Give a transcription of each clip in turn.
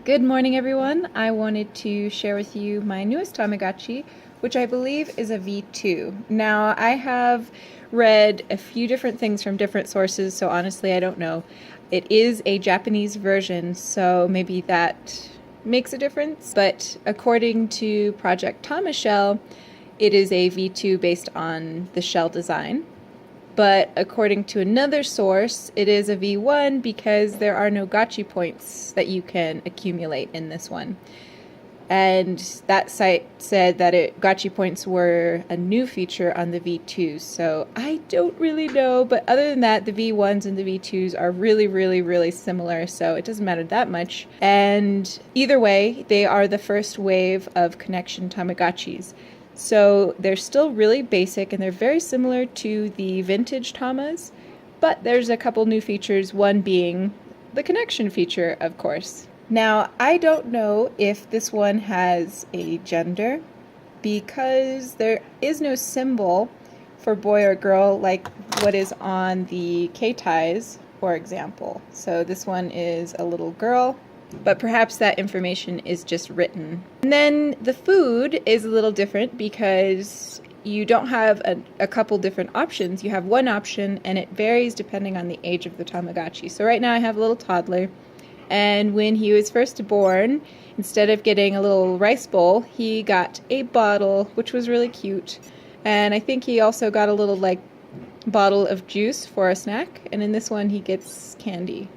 Good morning, everyone. I wanted to share with you my newest Tamagotchi, which I believe is a V2. Now, I have read a few different things from different sources, so honestly, I don't know. It is a Japanese version, so maybe that makes a difference. But according to Project Tamashell, it is a V2 based on the shell design. But according to another source, it is a V1 because there are no gotchi points that you can accumulate in this one. And that site said that gotchi points were a new feature on the V2s, so I don't really know, but other than that, the V1s and the V2s are really similar, so it doesn't matter that much. And either way, they are the first wave of connection Tamagotchis. So they're still really basic and they're very similar to the vintage Tamas, but there's a couple new features, one being the connection feature, of course. Now, I don't know if this one has a gender because there is no symbol for boy or girl like what is on the Keitais, for example. So this one is a little girl, but perhaps that information is just written. And then the food is a little different because you don't have a couple different options. You have one option and it varies depending on the age of the Tamagotchi. So right now I have a little toddler, and when he was first born, instead of getting a little rice bowl, he got a bottle, which was really cute. And I think he also got a little bottle of juice for a snack, and in this one he gets candy.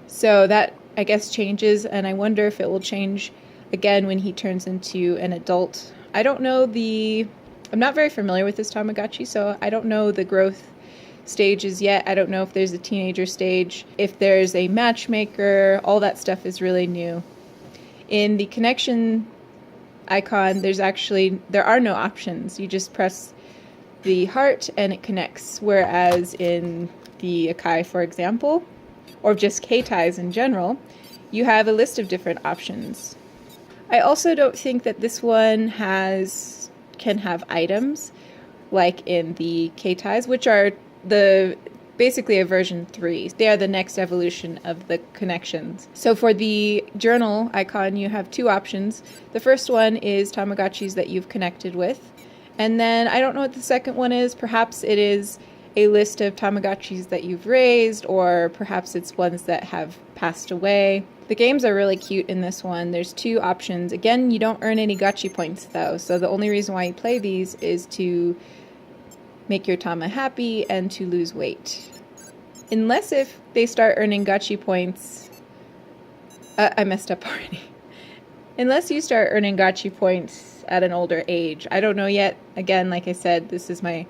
So that, I guess, changes, and I wonder if it will change again when he turns into an adult. I don't know I'm not very familiar with this Tamagotchi, so I don't know the growth stages yet. I don't know if there's a teenager stage, if there's a matchmaker, all that stuff is really new. In the connection icon, there are no options. You just press the heart and it connects, whereas in the Akai, for example, or just Keitais in general, you have a list of different options. I also don't think that this one can have items like in the Keitais, which are basically a version 3. They are the next evolution of the connections. So for the journal icon, you have two options. The first one is Tamagotchis that you've connected with, and then I don't know what the second one is. Perhaps it is a list of Tamagotchis that you've raised, or perhaps it's ones that have passed away. The games are really cute in this one. There's two options. Again, you don't earn any gotchi points though, so the only reason why you play these is to make your Tama happy and to lose weight. Unless if they start earning gotchi points, I messed up already. Unless you start earning gotchi points at an older age. I don't know yet. Again, like I said, this is my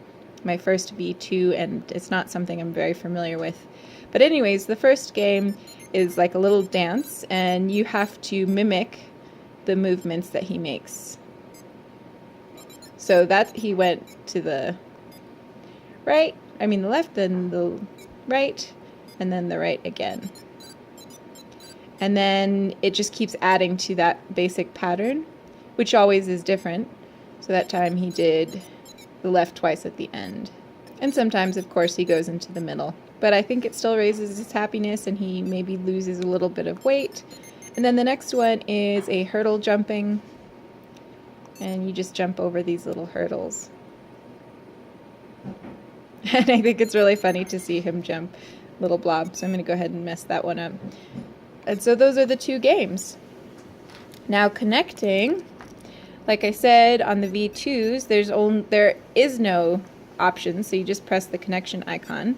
first V2 and it's not something I'm very familiar with. But anyways, the first game is like a little dance and you have to mimic the movements that he makes. So that he went to the left, then the right, and then the right again. And then it just keeps adding to that basic pattern, which always is different. So that time he did the left twice at the end. And sometimes, of course, he goes into the middle. But I think it still raises his happiness and he maybe loses a little bit of weight. And then the next one is a hurdle jumping. And you just jump over these little hurdles. And I think it's really funny to see him jump little blob. So I'm going to go ahead and mess that one up. And so those are the two games. Now connecting, like I said, on the V2s, there is no option, so you just press the connection icon.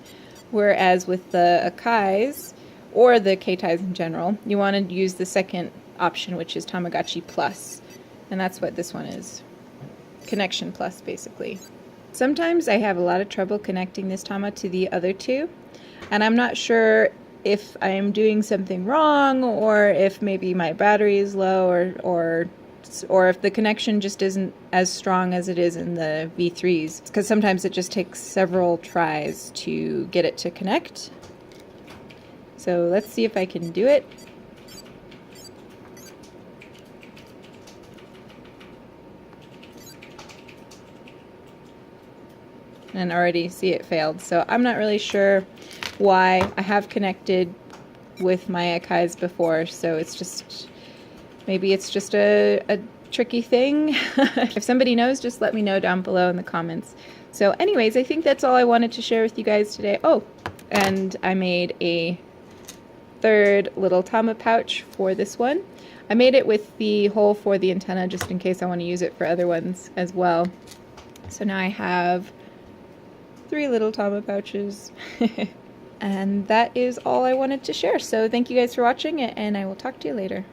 Whereas with the Akais, or the Keitais in general, you want to use the second option, which is Tamagotchi Plus. And that's what this one is. Connection Plus, basically. Sometimes I have a lot of trouble connecting this Tama to the other two, and I'm not sure if I'm doing something wrong, or if maybe my battery is low, or if the connection just isn't as strong as it is in the V3s, because sometimes it just takes several tries to get it to connect. So let's see if I can do it. And already see it failed. So I'm not really sure why. I have connected with my Keis before, so it's just, maybe it's just a tricky thing. If somebody knows, just let me know down below in the comments. So anyways, I think that's all I wanted to share with you guys today. Oh, and I made a third little Tama pouch for this one. I made it with the hole for the antenna just in case I want to use it for other ones as well. So now I have 3 little Tama pouches. And that is all I wanted to share. So thank you guys for watching, and I will talk to you later.